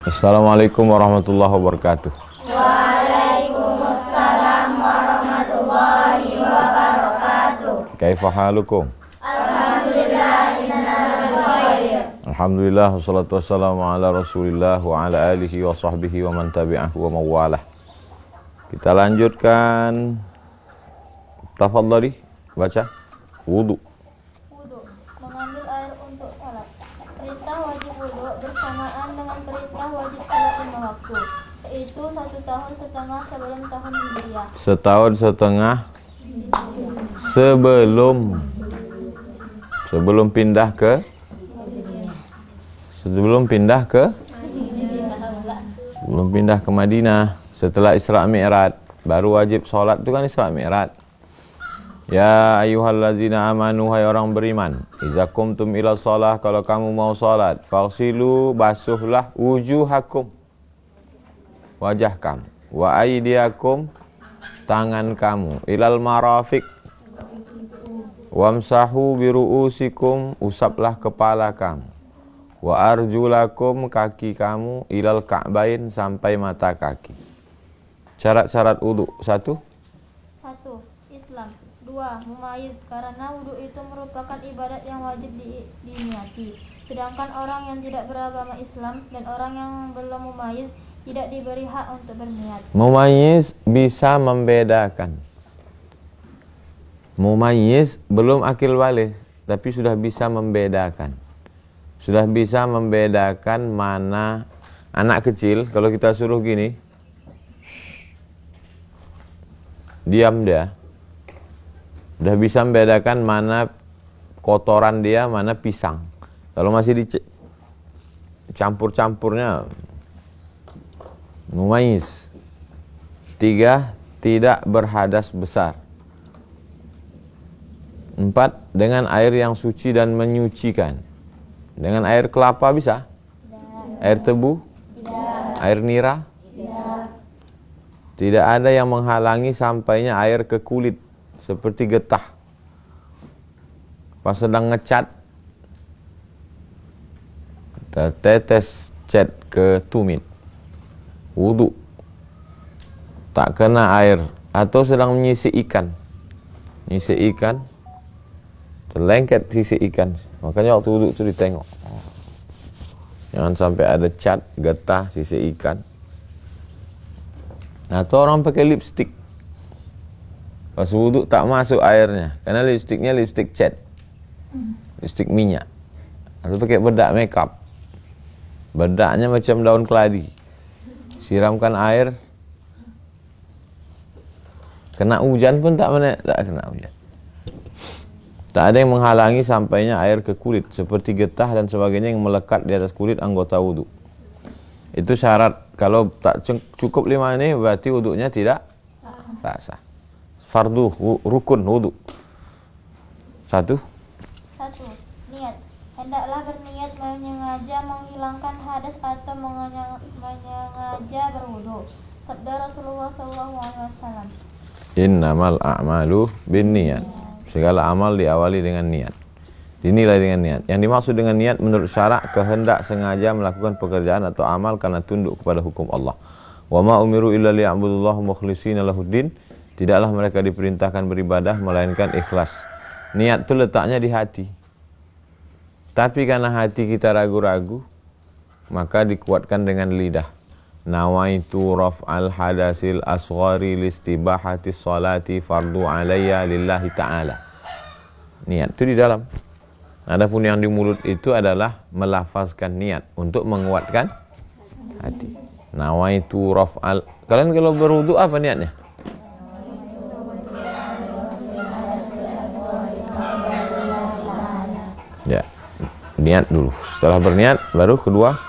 Assalamualaikum warahmatullahi wabarakatuh. Waalaikumsalam warahmatullahi wabarakatuh. Kaifa halukum? Alhamdulillah, inna khair. Alhamdulillah, wassalatu wassalamu ala rasulillah wa ala alihi wa sahbihi wa man tabi'ahu wa mawalah. Kita lanjutkan. Tafadhali, baca. Wudu. Mengambil air untuk salat. Perintah wajib wudu bersamaan dengan perintah wajib salat 5 waktu, yaitu 1,5 tahun sebelum tahun Hijriah. 1,5 tahun sebelum pindah ke Madinah. Setelah Isra Mi'raj baru wajib sholat. Itu kan Isra Mi'raj. Ya ayyuhallazina amanu, hai orang beriman, idza qumtum ila shalah, kalau kamu mau salat, faghsilu, basuhlah, wujuhakum, wajah kamu, wa aydiyakum, tangan kamu, ilal marafiq, wamsahu biru'usikum, usaplah kepala kamu, wa arjulakum, kaki kamu, ilal ka'bain, sampai mata kaki. Syarat-syarat wudu: 1. 1. Islam. 2. Mumayyiz, karena wudu itu merupakan ibadat yang wajib diniati. Sedangkan orang yang tidak beragama Islam dan orang yang belum mumayyiz tidak diberi hak untuk berniat. Mumayyiz bisa membedakan. Mumayyiz belum akil baligh, tapi sudah bisa membedakan. Sudah bisa membedakan mana anak kecil, kalau kita suruh gini, diam dia. Udah bisa membedakan mana kotoran dia, mana pisang. Kalau masih dicampur-campurnya, mumayyiz. 3. Tidak berhadas besar. 4. Dengan air yang suci dan menyucikan. Dengan air kelapa bisa? Tidak. Air tebu? Tidak. Air nira? Tidak. Tidak ada yang menghalangi sampainya air ke kulit, seperti getah. Pas sedang ngecat, tetes cat ke tumit, wudu, tak kena air. Atau sedang menyisik ikan, terlengket sisik ikan, makanya waktu wudu itu ditengok, jangan sampai ada cat, getah, sisik ikan. Atau orang pakai lipstik, pas wudu tak masuk airnya, karena lipstiknya lipstik cat, lipstik minyak. Atau pakai bedak makeup, bedaknya macam daun keladi, siramkan air, kena hujan pun tak kena hujan. Tak ada yang menghalangi sampainya air ke kulit, seperti getah dan sebagainya yang melekat di atas kulit anggota wudu. Itu syarat. Kalau tak cukup 5 ini, berarti wudunya tidak sah. Fardu, rukun wudu. 1. Niat. Hendaklah berniat menyengaja menghilangkan hadas atau menyengaja berwudu. Sabda Rasulullah SAW. Innamal a'malu binniyat. Segala amal diawali dengan niat, dinilai dengan niat. Yang dimaksud dengan niat menurut syarak, kehendak sengaja melakukan pekerjaan atau amal karena tunduk kepada hukum Allah. Wa ma umiru illa liya'budullaha mukhlishina lahuddin. Tidaklah mereka diperintahkan beribadah melainkan ikhlas. Niat itu letaknya di hati. Tapi karena hati kita ragu-ragu, maka dikuatkan dengan lidah. Nawaitu raf'al hadasil asghari listibahati sholati fardu alayya lillahi ta'ala. Niat itu di dalam. Adapun yang di mulut itu adalah melafazkan niat untuk menguatkan hati. Nawaitu raf'al. Kalian kalau berwudu apa niatnya? Ya, niat dulu. Setelah berniat, baru kedua.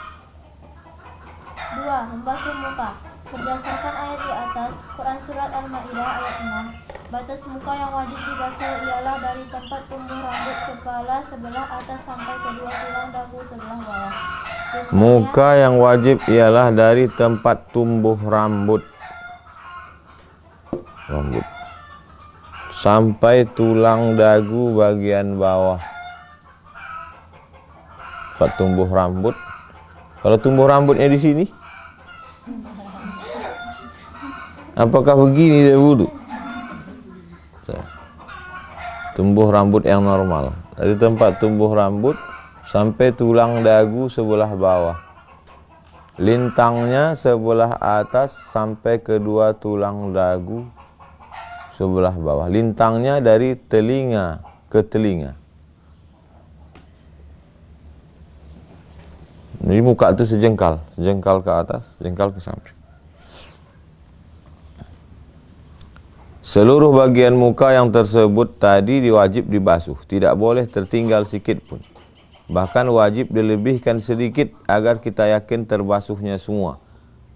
2. Membasuh muka. Berdasarkan ayat di atas, Quran Surat Al-Ma'idah ayat 6, batas muka yang wajib dibasuh ialah dari tempat tumbuh rambut kepala sebelah atas sampai kedua tulang dagu sebelah bawah. Muka yang wajib ialah dari tempat tumbuh rambut sampai tulang dagu bagian bawah. Tempat tumbuh rambut Kalau tumbuh rambutnya di sini, apakah begini dia wudu? Tumbuh rambut yang normal. Dari tempat tumbuh rambut sampai tulang dagu sebelah bawah. Lintangnya sebelah atas sampai kedua tulang dagu sebelah bawah. Lintangnya dari telinga ke telinga. Ini muka itu sejengkal ke atas, sejengkal ke samping. Seluruh bagian muka yang tersebut tadi diwajib dibasuh, tidak boleh tertinggal sikit pun. Bahkan wajib dilebihkan sedikit agar kita yakin terbasuhnya semua.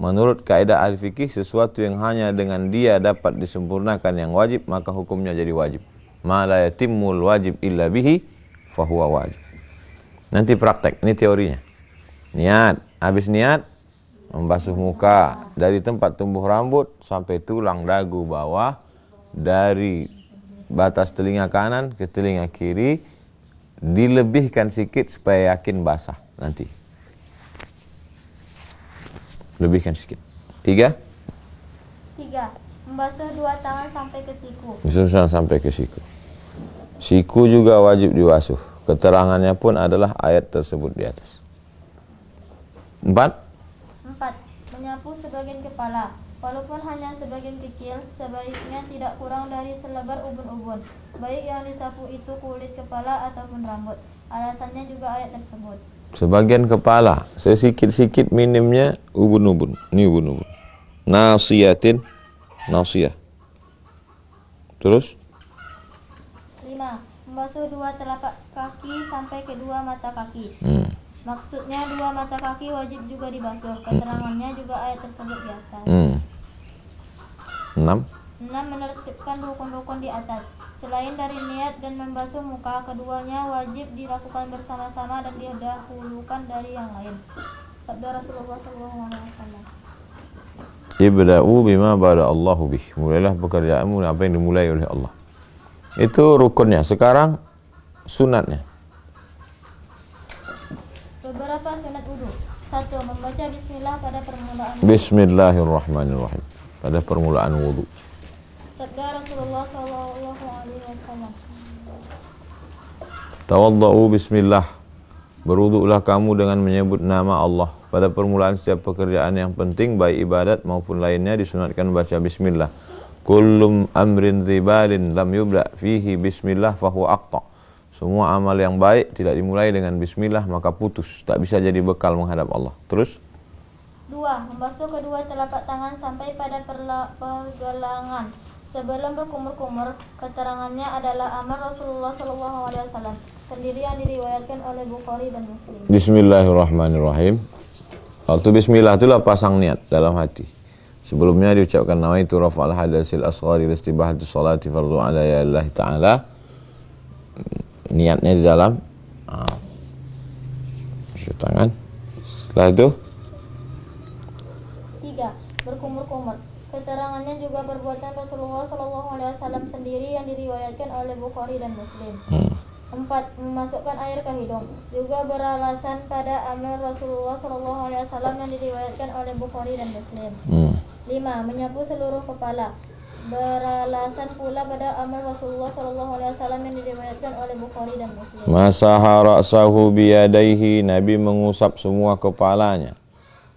Menurut kaidah ahli fikih, sesuatu yang hanya dengan dia dapat disempurnakan yang wajib, maka hukumnya jadi wajib. Ma la yatimmul wajib illa bihi fahuwa wajib. Nanti praktek, ini teorinya. Niat, habis niat membasuh muka dari tempat tumbuh rambut sampai tulang dagu bawah, dari batas telinga kanan ke telinga kiri, dilebihkan sedikit supaya yakin basah nanti. Lebihkan sedikit. 3. Membasuh dua tangan sampai ke siku. Sampai ke siku. Siku juga wajib dibasuh. Keterangannya pun adalah ayat tersebut di atas. 4. Menyapu sebagian kepala. Walaupun hanya sebagian kecil, sebaiknya tidak kurang dari selebar ubun-ubun. Baik yang disapu itu kulit kepala ataupun rambut. Alasannya juga ayat tersebut. Sebagian kepala, sedikit-sedikit minimnya ubun-ubun. Ini ubun-ubun. Nasiyatin, nasiyah. Terus? 5. Membasuh dua telapak kaki sampai kedua mata kaki. Maksudnya dua mata kaki wajib juga dibasuh. Keterangannya juga ayat tersebut di atas. 6. Menertibkan rukun-rukun di atas. Selain dari niat dan membasuh muka, keduanya wajib dilakukan bersama-sama dan didahulukan dari yang lain. Sabda Rasulullah SAW. Ibda'u bima bada Allahu bih. Mulailah pekerjaanmu apa yang dimulai oleh Allah. Itu rukunnya. Sekarang sunatnya. Beberapa sunat wudu. 1. Membaca bismillah pada permulaan wudu. Bismillahirrahmanirrahim. Pada permulaan wudu. Sabda Rasulullah SAW. Tawadda'u bismillah. Berwudulah kamu dengan menyebut nama Allah. Pada permulaan setiap pekerjaan yang penting, baik ibadat maupun lainnya, disunatkan baca bismillah. Kullum amrin dhibalin lam yubda' fihi bismillah fahuwa aqta'. Semua amal yang baik tidak dimulai dengan bismillah maka putus, tak bisa jadi bekal menghadap Allah. Terus? 2. Membasuh kedua telapak tangan sampai pada pergelangan sebelum berkumur-kumur. Keterangannya adalah amal Rasulullah SAW sendiri yang diriwayatkan oleh Bukhari dan Muslim. Bismillahirrahmanirrahim. Waktu bismillah itulah pasang niat dalam hati. Sebelumnya diucapkan nawaitu rafa'al hadasil asghari istibahatu sholati fardu ala ya Allah ta'ala. Niatnya di dalam tangan. Setelah itu 3. Berkumur-kumur. Keterangannya juga perbuatan Rasulullah SAW sendiri yang diriwayatkan oleh Bukhari dan Muslim. 4. Memasukkan air ke hidung. Juga beralasan pada amal Rasulullah SAW yang diriwayatkan oleh Bukhari dan Muslim. 5. Menyapu seluruh kepala. Beralasan pula pada amal Rasulullah SAW yang diriwayatkan oleh Bukhari dan Muslim. Masaha ra'sahu biyadaihi. Nabi mengusap semua kepalanya.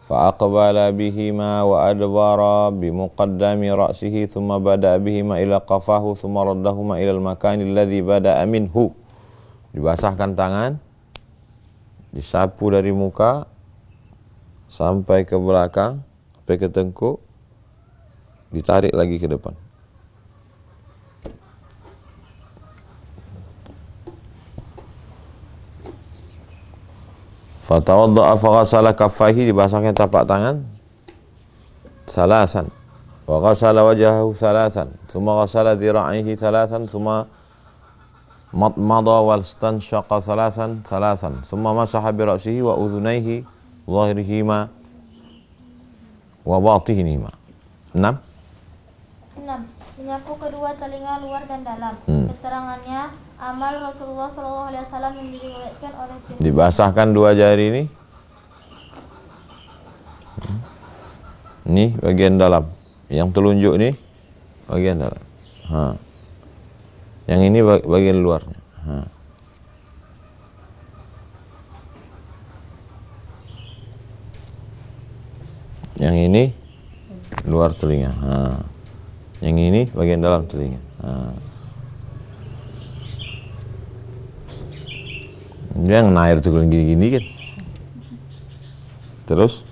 Fa'aqbala bihima wa adbara bimuqaddami ra'sihi thumma bada'a bihima ila qafahu thumma raddahuma ila al-makani alladhi bada'a minhu. Dibasahkan tangan, disapu dari muka sampai ke belakang, sampai ke tengkuk, ditarik lagi ke depan. Fatawadda'a faghasala kaffaihi, dibasahkan tapak tangan salasan, wa ghasala wajhahu salasan, thumma ghasala dhira'ihi salasan, thumma madmada wal stanshaqa salasan, thumma masaha bi ra'sihi wa udhunayhi zahirihima wa batinihima. 6. Menyapu kedua telinga luar dan dalam. Keterangannya amal Rasulullah SAW yang diriwayatkan oleh Tirmidzi. Dibasahkan dua jari ini Ini bagian dalam. Yang telunjuk ini bagian dalam. Yang ini bagian luarnya. Yang ini luar telinga. Yang ini bagian dalam telinga. Yang air tuh gini-gini kan. Terus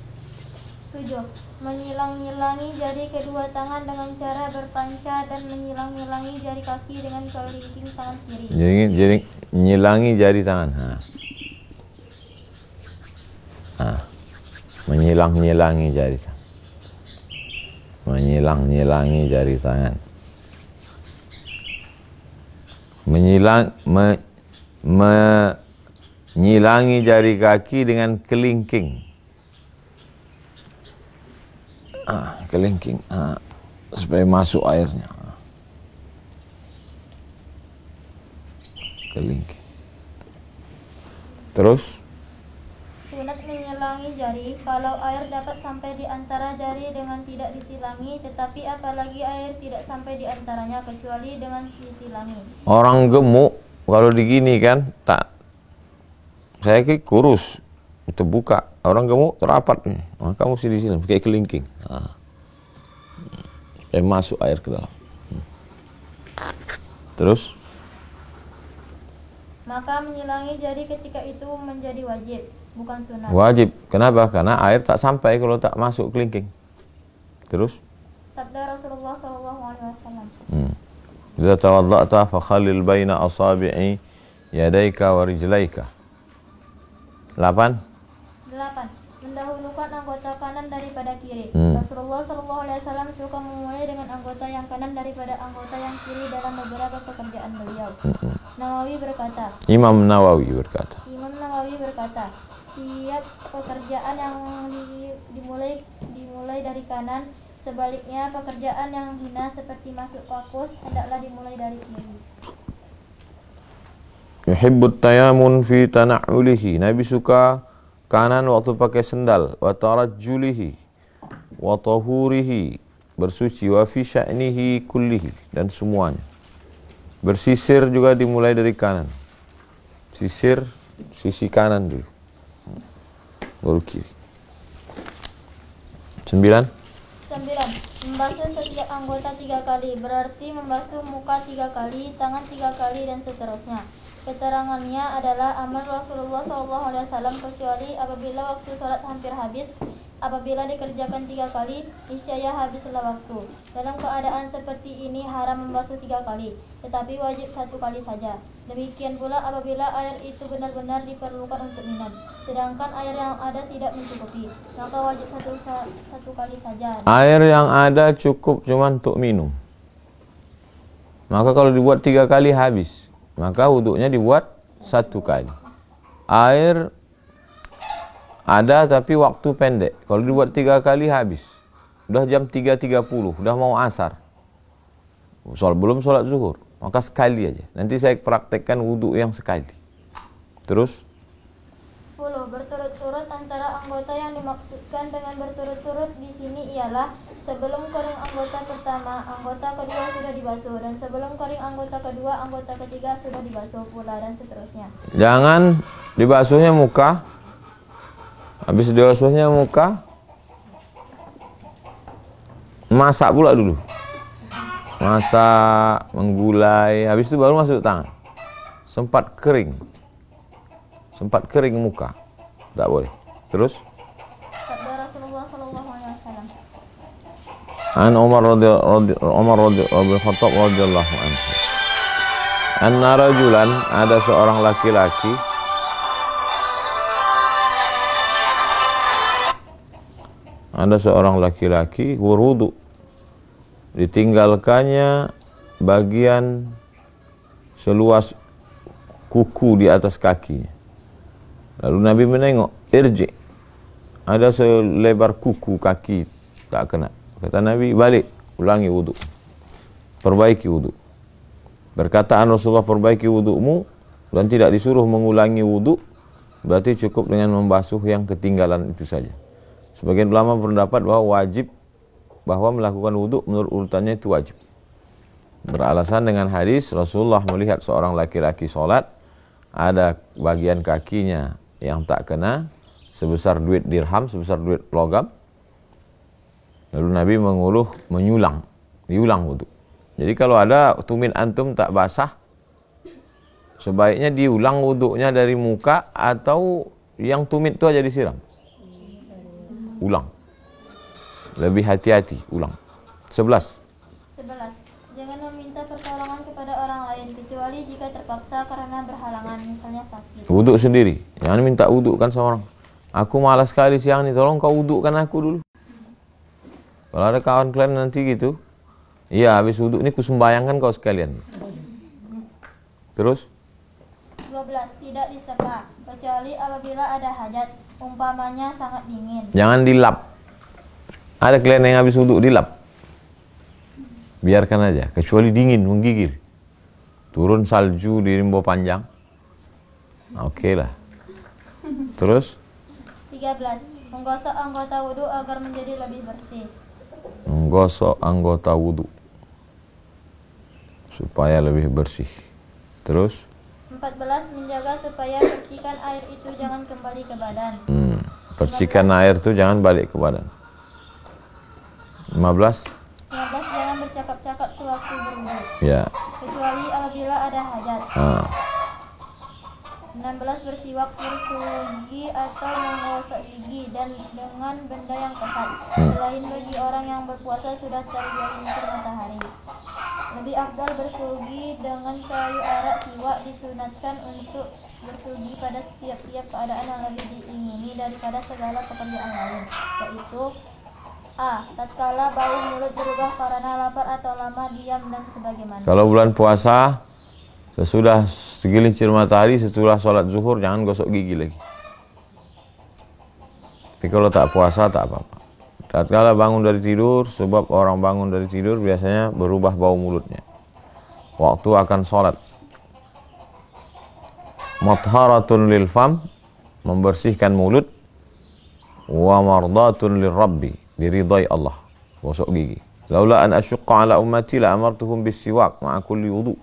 7. Menyilang-nyilangi jari kedua tangan dengan cara berpanca dan menyilang-nyilangi jari kaki dengan kelingking tangan kiri. Jadi nyilangi jari tangan. Menyilang-nyilangi jari tangan. Menyilang-nyilangi jari tangan. Menyilangi jari kaki dengan kelingking. Kelingking. Supaya masuk airnya. Kelingking. Terus Sunat menyilangi jari kalau air dapat sampai di antara jari dengan tidak disilangi, tetapi apalagi air tidak sampai di antaranya kecuali dengan disilangi. orang gemuk kalau digini kan tak, saya kurus itu buka, orang gemuk terapat nih, maka mesti disilang pakai kelingking. Supaya masuk air ke dalam. Terus Maka menyilangi jari ketika itu menjadi wajib, bukan sunat. wajib. Kenapa? Karena air tak sampai kalau tak masuk kelingking. Terus Sabda Rasulullah SAW. idza tawadda'ta fa khallil baina asabi'i yadayka wa rijlaika. 8. 8. Mendahulukan anggota kanan daripada kiri. Rasulullah SAW suka memulai dengan anggota yang kanan daripada anggota yang kiri dalam beberapa pekerjaan beliau. Nawawi berkata, Imam Nawawi berkata, tiap pekerjaan yang dimulai dari kanan, sebaliknya pekerjaan yang hina seperti masuk kakus hendaklah dimulai dari kiri. yuhibbut tayamun fi tana'ulihi. Nabi suka kanan waktu pakai sendal, wa tarajjulihi wa tahurihi, bersuci, wa fi sya'nihi kullihi, dan semuanya. Bersisir juga dimulai dari kanan. Sisir sisi kanan dulu, baru kiri. 9. 9. Membasuh setiap anggota 3 kali, berarti membasuh muka 3 kali, tangan 3 kali, dan seterusnya. Keterangannya adalah amal Rasulullah SAW kecuali apabila waktu sholat hampir habis. Apabila dikerjakan 3 kali, niscaya habislah waktu. Dalam keadaan seperti ini haram membasuh 3 kali, tetapi wajib 1 kali saja. Demikian pula apabila air itu benar-benar diperlukan untuk minum, sedangkan air yang ada tidak mencukupi, maka wajib satu kali saja. Air yang ada cukup cuma untuk minum. Maka kalau dibuat 3 kali habis, maka wuduknya dibuat 1 kali. Air ada tapi waktu pendek. Kalau dibuat 3 kali habis. Udah jam 3.30, udah mau asar. Belum sholat zuhur. Maka sekali aja. Nanti saya praktekkan wuduk yang sekali. Terus 10. Berturut-turut antara anggota yang dimaksudkan dengan berturut-turut di sini ialah sebelum kering anggota pertama, anggota kedua sudah dibasuh, dan sebelum kering anggota kedua, anggota ketiga sudah dibasuh pula, dan seterusnya. jangan dibasuhnya muka. Habis dibasuhnya muka, masak pula dulu. Masak, menggulai, habis itu baru masuk tangan. Sempat kering muka, tak boleh. Terus Sabda Rasulullah SAW. An Umar bin Khattab radhiyallahu anhu. Anna rajulan, ada seorang laki-laki, wudu, ditinggalkannya bagian seluas kuku di atas kakinya. Lalu Nabi menengok, irji, ada selebar kuku kaki tak kena. Kata Nabi, balik, ulangi wudu, perbaiki wudu. Perkataan Rasulullah, perbaiki wudumu, dan tidak disuruh mengulangi wudu, berarti cukup dengan membasuh yang ketinggalan itu saja. Sebagian ulama berpendapat bahwa wajib bahwa melakukan wudhu menurut urutannya itu wajib. Beralasan dengan hadis Rasulullah melihat seorang laki-laki sholat, ada bagian kakinya yang tak kena sebesar duit dirham, sebesar duit logam. Lalu Nabi diulang wudhu. Jadi kalau ada tumit antum tak basah, sebaiknya diulang wudhunya dari muka atau yang tumit itu aja disiram. Ulang. Lebih hati-hati, ulang. 11. Jangan meminta pertolongan kepada orang lain kecuali jika terpaksa karena berhalangan, misalnya sakit. Wudhu sendiri. Jangan minta wudhu kan sama orang. Aku malas sekali siang ini, tolong kau wudhukan aku dulu. Kalau ada kawan kalian nanti gitu, iya habis wudhu ini kusembayangkan kau sekalian. Terus? 12. Tidak diseka, kecuali apabila ada hajat, umpamanya sangat dingin. Jangan dilap. Ada kalian yang habis wudhu dilap. Biarkan aja, kecuali dingin, menggigil. Turun salju di rimbo panjang. Oke lah. Terus? 13. Menggosok anggota wudhu agar menjadi lebih bersih. Menggosok anggota wudhu supaya lebih bersih. Terus? 14. Menjaga supaya percikan air itu jangan kembali ke badan. Percikan air itu jangan balik ke badan. 15. 15. Jangan bercakap-cakap sewaktu berwudhu, Ya. kecuali apabila ada hajat. 16. Bersiwak, bersugi atau menggosok gigi dan dengan benda yang kasar, selain bagi orang yang berpuasa sudah tergelincir matahari. Lebih afdal bersugi dengan kayu arak. Siwak disunatkan untuk bersugi pada setiap keadaan yang lebih diingini daripada segala pekerjaan lain, yaitu A. Tatkala bau mulut berubah karena lapar atau lama diam dan sebagaimana. Kalau bulan puasa, sesudah segelincir matahari, setelah sholat zuhur, jangan gosok gigi lagi. Tapi kalau tak puasa, tak apa-apa. Tatkala bangun dari tidur, sebab orang bangun dari tidur biasanya berubah bau mulutnya. Waktu akan sholat. Matharatun lil fam, membersihkan mulut. Wa mardatun lil rabbi, diridai Allah, gosok gigi. Laula an asyqa ala ummati la amartuhum bisiwak ma'a kulli wudu.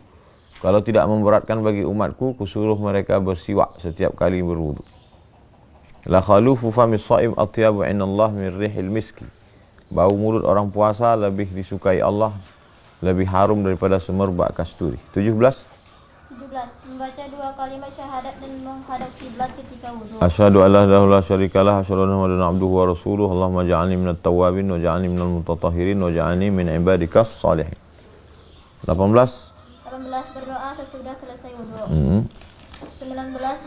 Kalau tidak memberatkan bagi umatku, kusuruh mereka bersiwak setiap kali berwudu. La khalufu famis shaim atyabu inallah min rihil miski. Bau mulut orang puasa lebih disukai Allah, lebih harum daripada semerbak kasturi. 17. Membaca 2 kalimat syahadat dan menghadap kiblat ketika wudu. Asyhadu an la ilaha illallah syarikalah, asyhadu anna muhammadan abduhu wa rasuluh. Allahumma ja'alni minat tawwabin wa ja'alni minal mutatahhirin wa ja'alni min ibadikas salihin. 18. Berdoa sesudah selesai wudu. 19.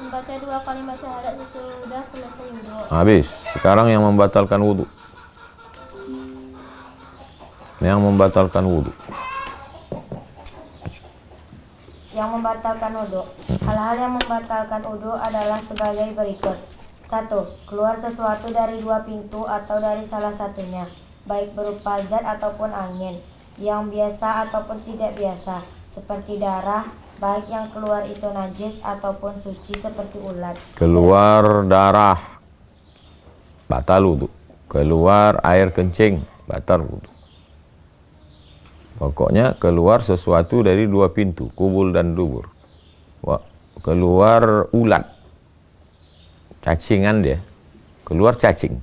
Membaca 2 kalimat syahadat sesudah selesai wudu. Habis. Sekarang yang membatalkan wudu. Yang membatalkan wudu. Yang membatalkan wudu. Hal-hal yang membatalkan wudu adalah sebagai berikut. 1. Keluar sesuatu dari 2 pintu atau dari salah satunya, baik berupa zat ataupun angin, yang biasa ataupun tidak biasa, seperti darah, baik yang keluar itu najis ataupun suci seperti ulat. Keluar darah, batal wudu. Keluar air kencing, batal wudu. Pokoknya keluar sesuatu dari 2 pintu, kubul dan dubur. Keluar ulat, cacingan dia, keluar cacing,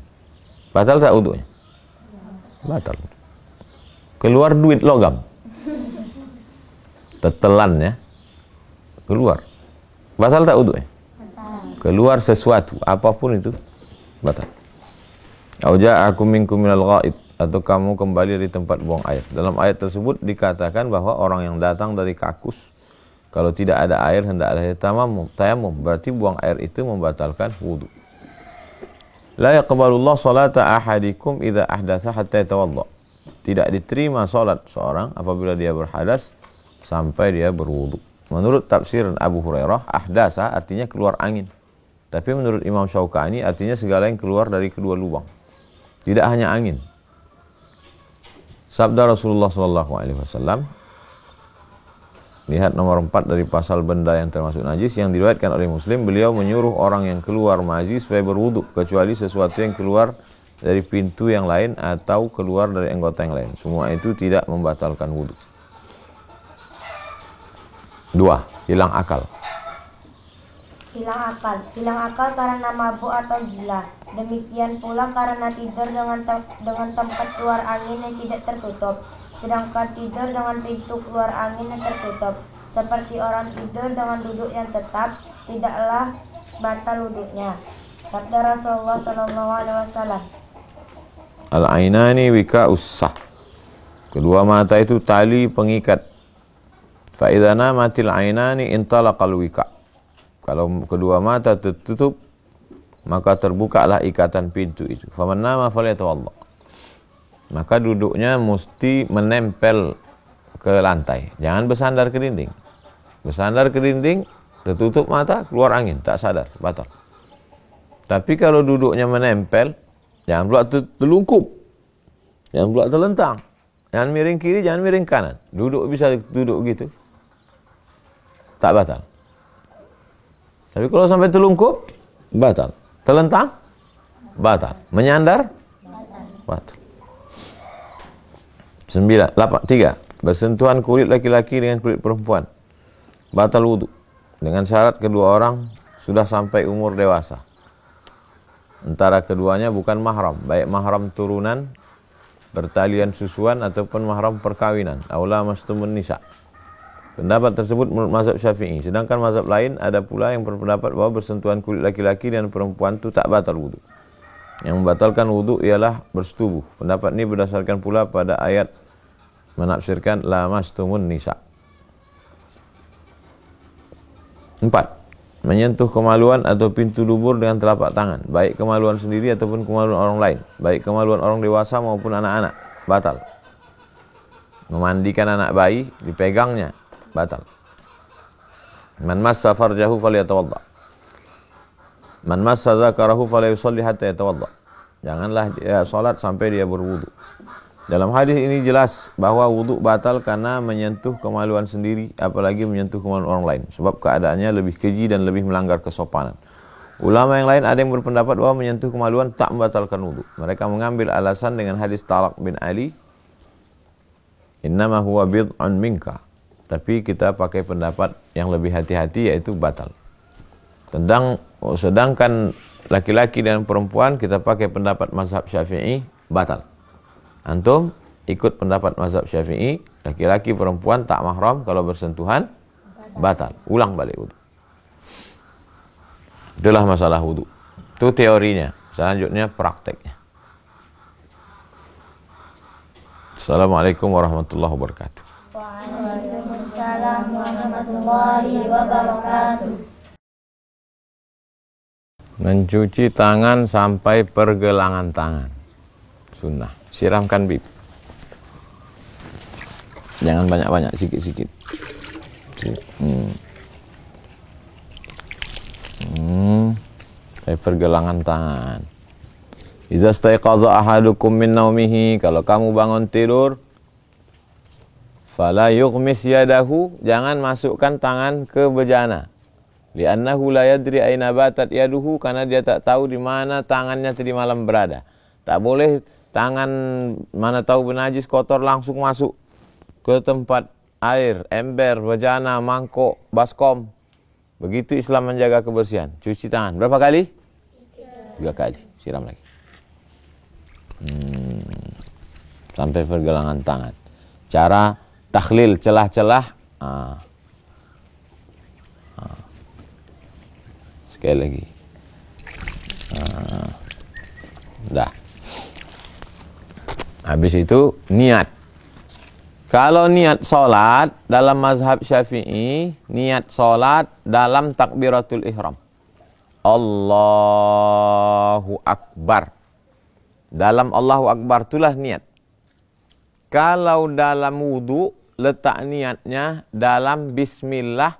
batal tak wudunya? Batal. Keluar duit logam, tetelan ya, keluar, batal tak wudunya? Keluar sesuatu, apapun itu, batal. Auja'akum minkum minal ghaid, atau kamu kembali dari tempat buang air. Dalam ayat tersebut dikatakan bahwa orang yang datang dari kakus, kalau tidak ada air hendaklah tayamum. Berarti buang air itu membatalkan wudu. La yaqbalullah salata ahadikum idza ahdatha hatta yatawadda. Tidak diterima salat seorang apabila dia berhadas sampai dia berwudu. Menurut tafsir Abu Hurairah, ahdasa artinya keluar angin. Tapi menurut Imam Syaukani artinya segala yang keluar dari kedua lubang. Tidak hanya angin. Sabda Rasulullah SAW, lihat nomor 4 dari pasal benda yang termasuk najis yang diriwayatkan oleh Muslim. Beliau menyuruh orang yang keluar mazi supaya berwudu, kecuali sesuatu yang keluar dari pintu yang lain atau keluar dari anggota yang lain. Semua itu tidak membatalkan wudhu. 2. Hilang akal. Hilang akal karena mabuk atau gila. Demikian pula karena tidur dengan tempat keluar angin yang tidak tertutup. Sedangkan tidur dengan pintu keluar angin yang tertutup. Seperti orang tidur dengan duduk yang tetap, tidaklah batal wudhunya. Sabda Rasulullah SAW. Al-ainani wika ussah. Kedua mata itu tali pengikat. Fa idza namatil ainani intalaqal wika. Kalau kedua mata tertutup, maka terbukalah ikatan pintu itu. Faman nama falyatawadda. Maka duduknya mesti menempel ke lantai. Jangan bersandar ke dinding. Bersandar ke dinding, tertutup mata, keluar angin, tak sadar, batal. Tapi kalau duduknya menempel, jangan pula terlungkup, jangan pula terlentang, jangan miring kiri, jangan miring kanan. Duduk bisa duduk gitu, tak batal. Tapi kalau sampai terlungkup, batal. Terlentang, batal. Menyandar, batal. 3. Bersentuhan kulit laki-laki dengan kulit perempuan, batal wudhu. Dengan syarat kedua orang sudah sampai umur dewasa. Antara keduanya bukan mahram, baik mahram turunan, bertalian susuan ataupun mahram perkawinan. Aula mastumun nisa. Pendapat tersebut menurut mazhab Syafi'i. Sedangkan mazhab lain ada pula yang berpendapat bahwa bersentuhan kulit laki-laki dan perempuan itu tak batal wudhu. Yang membatalkan wudhu ialah bersetubuh. Pendapat ini berdasarkan pula pada ayat menafsirkan la mastumun nisa. 4. Menyentuh kemaluan atau pintu dubur dengan telapak tangan, baik kemaluan sendiri ataupun kemaluan orang lain, baik kemaluan orang dewasa maupun anak-anak, batal. Memandikan anak bayi, dipegangnya, batal. Man massa farjahu falyatawadda. Man massa zakarahu falyusalli hatta yatawadda. Janganlah dia salat sampai dia berwudu. Dalam hadis ini jelas bahwa wudhu batal karena menyentuh kemaluan sendiri, apalagi menyentuh kemaluan orang lain. Sebab keadaannya lebih keji dan lebih melanggar kesopanan. Ulama yang lain ada yang berpendapat bahwa menyentuh kemaluan tak membatalkan wudhu. Mereka mengambil alasan dengan hadis Talaq bin Ali, innama huwa bid'un minka. Tapi kita pakai pendapat yang lebih hati-hati, yaitu batal. Sedangkan laki-laki dan perempuan kita pakai pendapat mazhab Syafi'i, batal. Antum ikut pendapat mazhab Syafi'i, laki-laki perempuan tak mahram kalau bersentuhan, batal. Ulang balik wudu. Itulah masalah wudu. Itu teorinya. Selanjutnya prakteknya. Assalamualaikum warahmatullahi wabarakatuh. Waalaikumsalam warahmatullahi wabarakatuh. Mencuci tangan sampai pergelangan tangan, sunnah. Siramkan bib. Jangan banyak-banyak, sikit-sikit. Pergelangan tangan. Iza staiqaza ahadukum min naumihi, kalau kamu bangun tidur, fala yughmis yadahu, jangan masukkan tangan ke bejana. Li'annahu la yadri aina batat yaduhu, karena dia tak tahu di mana tangannya tadi malam berada. Tak boleh tangan mana tahu bernajis kotor langsung masuk ke tempat air, ember, bejana, mangkok, baskom. Begitu Islam menjaga kebersihan. Cuci tangan berapa kali? 3 kali. Siram lagi. Sampai pergelangan tangan. Cara takhlil, celah-celah. Sekali lagi. Dah. Habis itu niat. Kalau niat solat dalam mazhab Syafi'i, niat solat dalam takbiratul ihram. Allahu Akbar. Dalam Allahu Akbar itulah niat. Kalau dalam wudu, letak niatnya dalam bismillah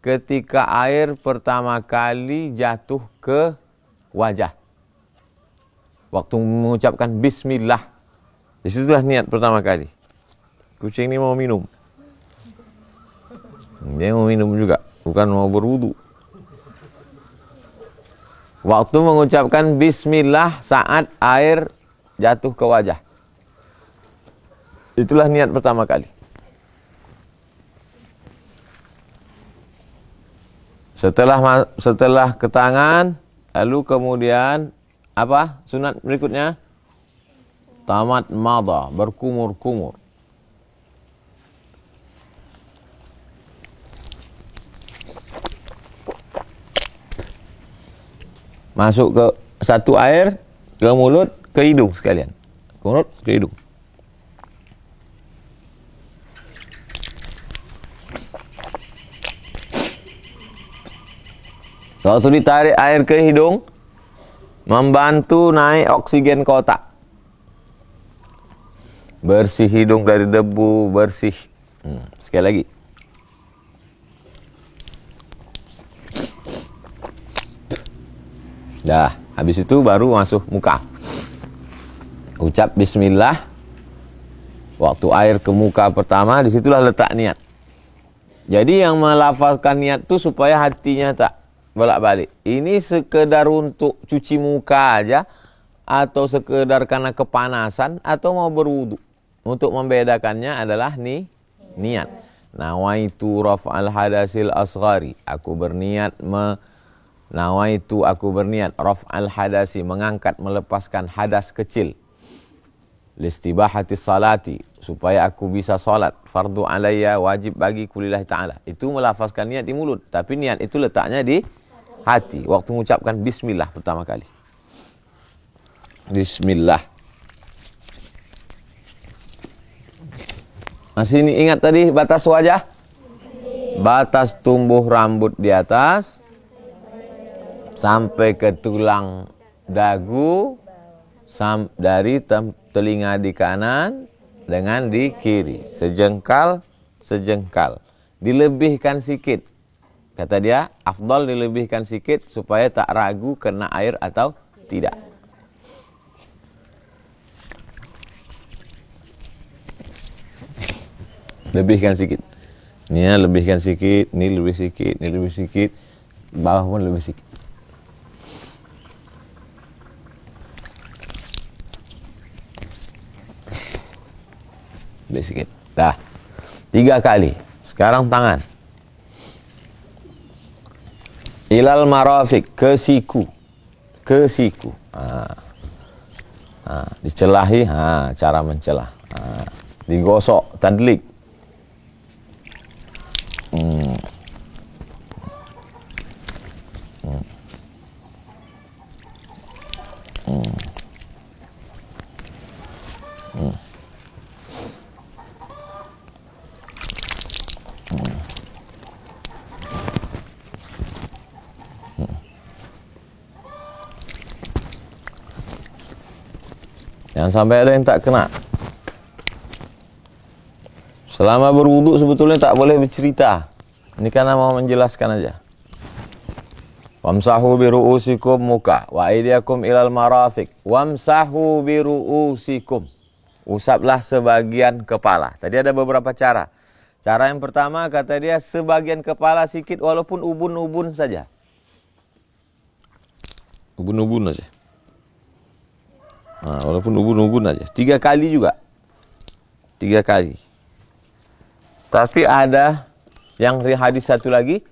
ketika air pertama kali jatuh ke wajah. Waktu mengucapkan bismillah. Disitulah niat pertama kali. Kucing ini mau minum. Dia mau minum juga, bukan mau berwudu. Waktu mengucapkan bismillah saat air jatuh ke wajah. Itulah niat pertama kali. Setelah ke tangan, lalu kemudian apa sunat berikutnya? Tamat madha, berkumur-kumur. Masuk ke satu air, ke mulut, ke hidung sekalian. Ke mulut, ke hidung. Waktu ditarik air ke hidung, membantu naik oksigen ke otak. Bersih hidung dari debu, bersih. Sekali lagi. Dah, habis itu baru masuk muka. Ucap bismillah. Waktu air ke muka pertama, disitulah letak niat. Jadi yang melafazkan niat itu supaya hatinya tak bolak-balik. Ini sekedar untuk cuci muka aja, atau sekedar karena kepanasan, atau mau berwudu. Untuk membedakannya adalah niat. Nawaitu raf'al hadasil asghari. Aku berniat raf'al hadasi, mengangkat, melepaskan hadas kecil. Listibahati salati, supaya aku bisa salat. Fardu alayya, wajib bagi kulillahi ta'ala. Itu melafazkan niat di mulut, tapi niat itu letaknya di hati. Waktu mengucapkan bismillah pertama kali. Bismillah. Masih ini ingat tadi batas wajah? Batas tumbuh rambut di atas sampai ke tulang dagu, dari telinga di kanan dengan di kiri, sejengkal. Dilebihkan sikit. Kata dia, afdal dilebihkan sikit supaya tak ragu kena air atau tidak. Lebihkan sikit. Ini lebihkan sikit, ini lebih sikit, ini lebih sikit. Bawah pun lebih sikit. Lebih sikit. Dah. 3 kali. Sekarang tangan. Ilal marafiq, ke siku. Dicelahi, cara mencelah. Digosok, tadlik. Jangan sampai ada yang tak kena. Selama berwudu sebetulnya tak boleh bercerita. Ini karena mau menjelaskan aja. Wamsahu biru'usikum muka wa aydiyakum ilal marafiq. Wamsahu biru'usikum. Usaplah sebagian kepala. Tadi ada beberapa cara. Cara yang pertama kata dia sebagian kepala sikit walaupun ubun-ubun saja. Ubun-ubun aja. Walaupun ubun-ubun aja. 3 kali juga. 3 kali. Tapi ada yang hadis satu lagi.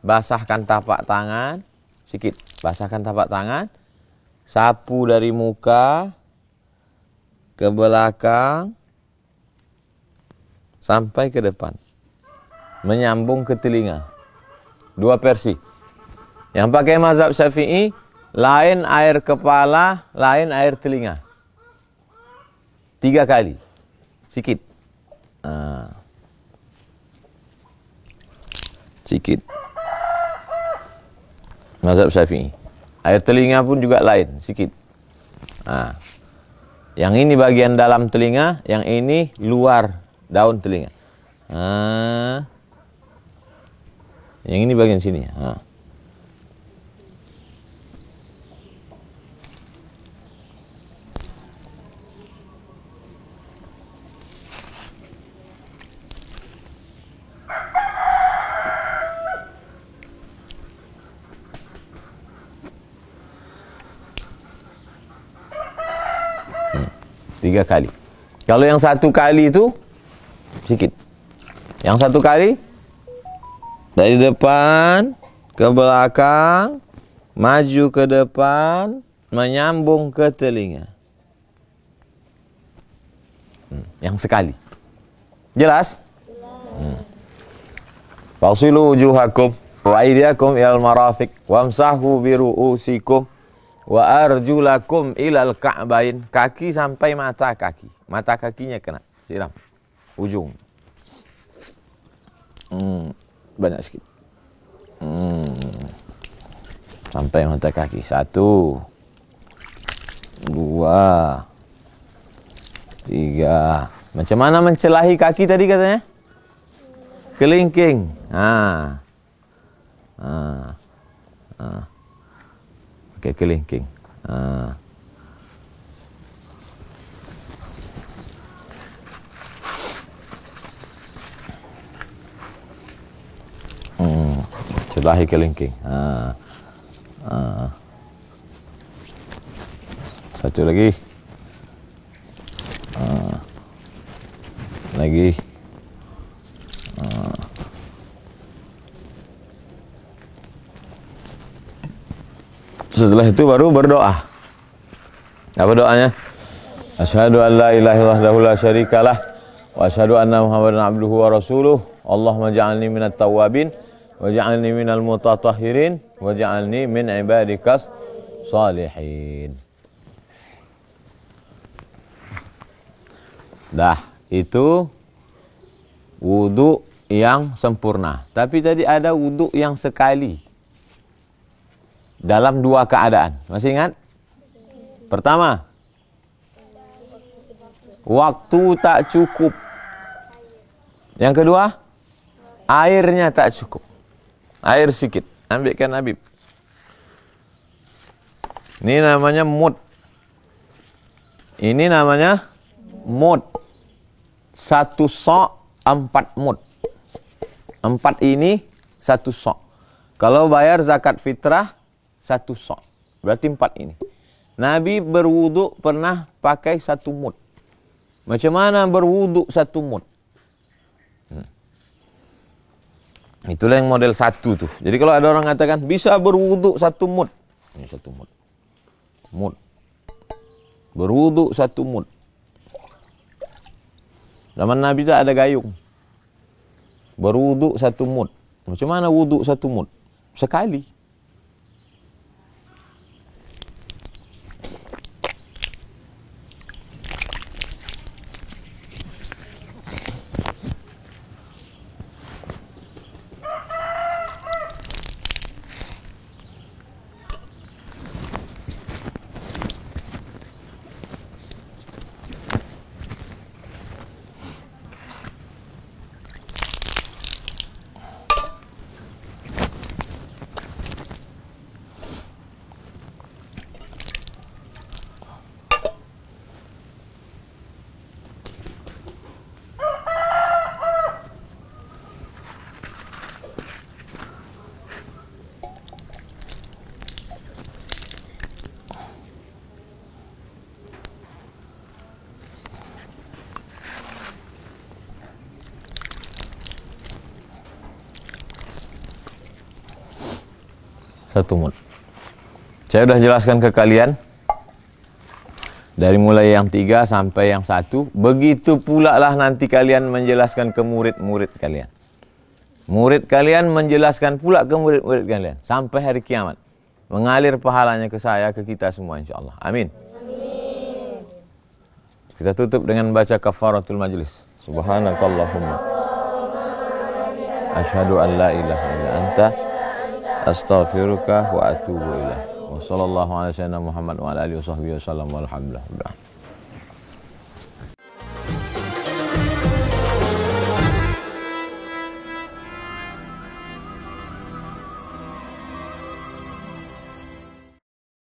Basahkan tapak tangan. Sikit. Basahkan tapak tangan. Sapu dari muka ke belakang sampai ke depan. Menyambung ke telinga. 2 versi. Yang pakai mazhab Syafi'i, lain air kepala, lain air telinga. 3 kali. Sikit. Sikit. Mazhab Syafi'i. Air telinga pun juga lain, sikit. Yang ini bagian dalam telinga, yang ini luar daun telinga. Yang ini bagian sini. 3 kali. Kalau yang 1 kali itu sikit. Yang 1 kali dari depan ke belakang, maju ke depan, menyambung ke telinga. Yang sekali. Jelas? Fasilu wujuhakum wa aydiyakum ilal marafiq wamsahu bi ru'usikum wa arjulakum ilal ka'bain. Kaki sampai mata kaki. Mata kakinya kena siram ujung. Banyak sikit. Sampai mata kaki. 1 2 3. Macam mana mencelahi kaki tadi katanya? Kelingking. Pakai kelingking. Celahi kelingking. Satu lagi. Lagi. Setelah itu baru berdoa. Apa doanya? Asyhadu an la ilaha illallah la syarikalah wa asyhadu anna Muhammadan abduhu wa rasuluh. Allahumma ja'alni minat tawwabin wa ja'alni minal mutatahhirin wa ja'alni min ibadikas salihin. Dah, itu wudu yang sempurna. Tapi tadi ada wudu yang sekali. Dalam 2 keadaan. Masih ingat? Pertama, waktu tak cukup. Yang kedua, airnya tak cukup. Air sedikit. Ambilkan Habib. Ini namanya mud. Ini namanya mud. 1 sok 4 mud. 4 ini 1 sok. Kalau bayar zakat fitrah 1 sok. Berarti 4 ini. Nabi berwuduk pernah pakai 1 mud. Macam mana berwuduk 1 mud? Itulah yang model 1 tuh. Jadi kalau ada orang katakan bisa berwuduk 1 mud. Ini 1 mud. Mud. Berwuduk 1 mud. Zaman Nabi tak ada gayung. Berwuduk 1 mud. Macam mana wuduk 1 mud? Sekali. Satu mud. Saya sudah jelaskan ke kalian dari mulai yang 3 sampai yang 1. Begitu pula lah nanti kalian menjelaskan ke murid-murid kalian. Murid kalian menjelaskan pula ke murid-murid kalian sampai hari kiamat. Mengalir pahalanya ke saya, ke kita semua insyaAllah. Amin. Amin. Kita tutup dengan baca kafaratul majlis. Subhanakallahumma asyhadu an la ilaha illa anta astaghfiruka wa atubu ilaik. Wa sallallahu ala sayyidina Muhammad wa ala alihi wa sahbihi wasallam walhamdulillah.